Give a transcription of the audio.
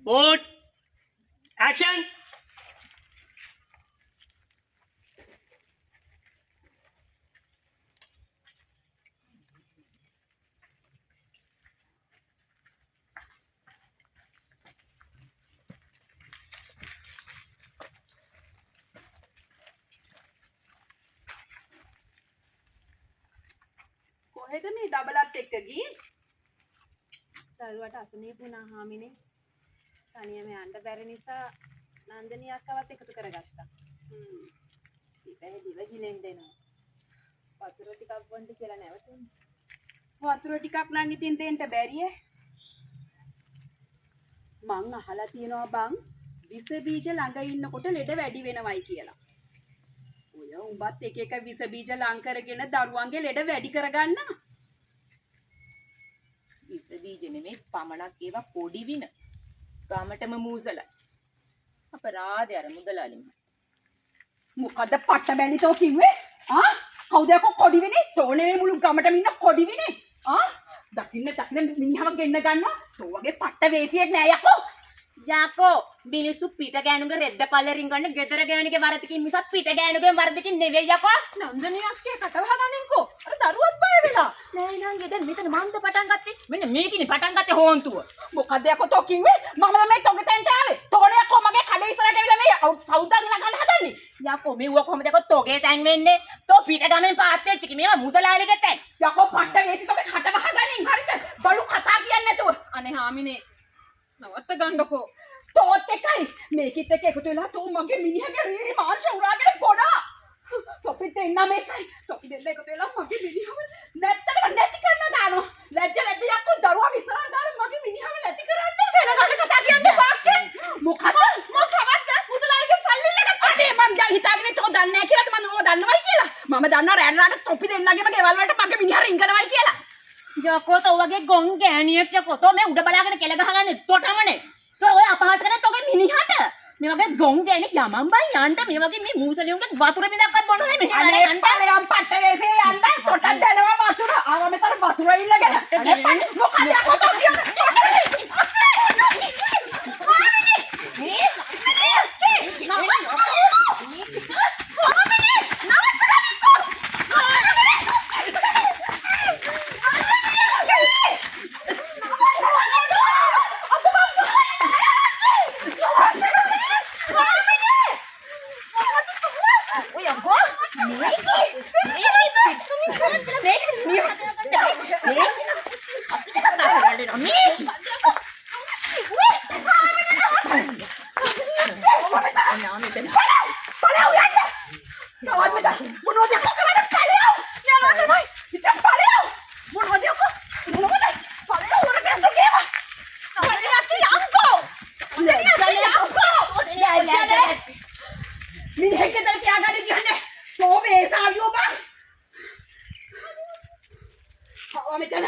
Mood. Action. කොහෙද මේ ඩබලත් එක්ක ගියේ? දරුවට අසනීප වුණා හාමිනේ. තනියම යන්න බැරි නිසා නන්දනී අක්කවත් එකතු කරගත්තා. ඉතින් දිව ගිලෙන් දෙනවා. වතුර ටිකක් බොන්න කියලා නැවතුනේ. වතුර ටිකක් නම් ඉතින් දෙන්න බැරියේ. මං අහලා තියෙනවා බං විස බීජ ළඟ ඉන්නකොට ලෙඩ වැඩි වෙනවයි කියලා. ඔය උඹත් එක එක විස බීජ ලං කරගෙන දරුවන්ගේ ලෙඩ වැඩි කරගන්න. විස බීජ නෙමෙයි පමණක් ඒවා කොඩි වින. ගාමටම මූසලයි. අපරාධය අර මුදලාලි මහත්තයා. මොකද පට්ට බැලිතෝ කිව්වේ? කවුද යකෝ කොඩි වෙන්නේ? තෝනේ මේ මුළු ගමටම ඉන්න කොඩි වෙන්නේ. දකින්න මිනිහව ගෙන්න ගන්නවා. තෝ වගේ පට්ට වේසියෙක් නෑ යකෝ. යකෝ මිනිස්සු පිට ගෑනුගේ රෙද්ද පල්ල රින්ගන්නේ ගෙදර ගෑණිගේ වරදකින් මිසක් පිට ගෑනුගේ වරදකින් නෙවෙයි යකෝ. නන්දනී අක්කේ කට වහගන්නකෝ. අර දරුවත් බය වෙලා. නෑ නං ගෙදර මෙතන මන්ද පටන් ගත්තේ. මෙන්න මේකිනේ පටන් ගත්තේ හොන්තුව. මොකද යකෝ තෝ කිව්වේ? මම මේ තොගේ තැන්ට ආවේ. තෝනේ යකෝ මගේ කඩේ ඉස්සරහට ඇවිල්ලා මේ සෞදාගෙන ගන්න හදන්නේ. යකෝ මෙව්ව කොහමද යකෝ තෝගේ තැන් වෙන්නේ? තෝ පිට ගමෙන් පාත් වෙච්ච කි මේවා මුදලාලිගේ තැන්. යකෝ පට්ට වේසි තෝගේ කට වහගනින්. හරිද? බඩු කතා කියන්නේ නැතුව. අනේ හාමිනේ. නවත්ත ගන්නකෝ. තෝත් එකයි මේකිට එක එකතු වෙලා තෝ මගේ මිනිහගේ රීරි මාංශ උරාගෙන පොඩා. තොපිට එන්න මේකයි. තොපි දෙන්න එකතු වෙලා මගේ මිනිහව නැත්තටම නැති කරන්න දානවා. ලැජ්ජ නැද්ද යකෝ දරුවා විසරණ දාලා මගේ මිනිහව නැති කරන්න වෙන කඩ කතා කියන්නේ වාක්‍යෙන්. මොකද මොකවද මුදලාලිගේ සල්ලි එක අනේ මම දැන් හිතාගෙන තෝ දන්නේ නැහැ කියලාද මම ඕව දන්නවයි කියලා. මම දන්නවා රැඩ රාට තොපි දෙන්නගේම ගෙවල් වලට මගේ මිනිහ රින්ගනවයි කියලා. යකෝ තෝ වගේ ගොන් ගෑණියෙක් යකෝ තෝ මේ උඩ බලාගෙන කෙල ගහගන්නේ තොටමනේ. තෝ ඔය අපහාස කරන තෝගේ මිනිහට මේ වගේ ගොන් ගෑණි යමම් බයි යන්න මේ වගේ මේ මූසලියුන්ගේ වතුර බින්දක්වත් බොන්න නෙමෙයි මෙහෙ අනේ පළයන් පට්ට වේසේ යන්න තොටක් දැනවා වතුර ආව මෙතන වතුර ඉල්ලගෙන මොකද යකෝ තෝ මිනිහෙක්ගේ දර තියාගන්න කියන්නේ තෝ මේ සාවියෝ බං. මෙතන